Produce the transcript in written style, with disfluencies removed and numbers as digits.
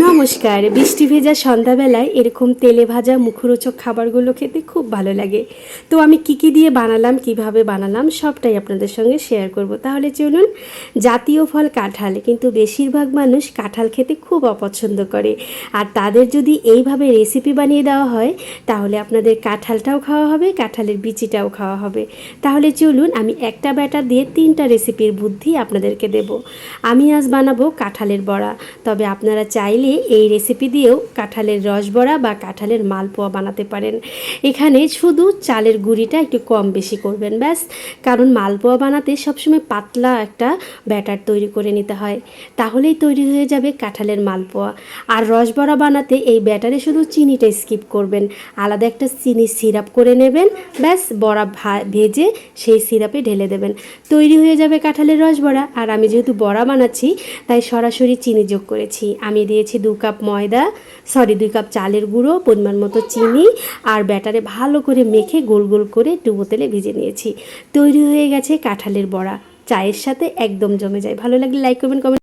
নমস্কার। বৃষ্টি ভেজা সন্ধ্যাবেলায় এরকম তেলে ভাজা মুখরোচক খাবারগুলো খেতে খুব ভালো লাগে। তো আমি কী দিয়ে বানালাম, কিভাবে বানালাম সবটাই আপনাদের সঙ্গে শেয়ার করব। তাহলে চলুন। জাতীয় ফল কাঁঠাল, কিন্তু বেশিরভাগ মানুষ কাঁঠাল খেতে খুব অপছন্দ করে। আর তাদের যদি এইভাবে রেসিপি বানিয়ে দেওয়া হয় তাহলে আপনাদের কাঁঠালটাও খাওয়া হবে, কাঁঠালের বিচিটাও খাওয়া হবে। তাহলে চলুন, আমি একটা ব্যাটার দিয়ে 3টা রেসিপির বুদ্ধি আপনাদেরকে দেব। আমি আজ বানাবো কাঁঠালের বড়া, তবে আপনারা চাইলে এই রেসিপি দিয়েও কাঁঠালের রসবড়া বা কাঁঠালের মালপোয়া বানাতে পারেন। এখানে শুধু চালের গুঁড়িটা একটু কম বেশি করবেন ব্যাস, কারণ মালপোয়া বানাতে সবসময় পাতলা একটা ব্যাটার তৈরি করে নিতে হয়, তাহলেই তৈরি হয়ে যাবে কাঁঠালের মালপোয়া। আর রসবড়া বানাতে এই ব্যাটারে শুধু চিনিটা স্কিপ করবেন, আলাদা একটা চিনি সিরাপ করে নেবেন, ব্যাস বড়া ভেজে সেই সিরাপে ঢেলে দেবেন, তৈরি হয়ে যাবে কাঁঠালের রসবড়া। আর আমি যেহেতু বড়া বানাচ্ছি তাই সরাসরি চিনি যোগ করেছি। আমি দিয়েছি 2 কাপ ময়দা, 2 কাপ চালের গুঁড়ো, পরিমাণ মতো চিনি, আর ব্যাটারে ভালো করে মেখে গোল গোল করে ডুবো তেলে ভেজে নিয়েছি। তৈরি হয়ে গেছে কাঁঠালের বড়া। চায়ের সাথে একদম জমে যায়। ভালো লাগলে লাইক করবেন, কমেন্ট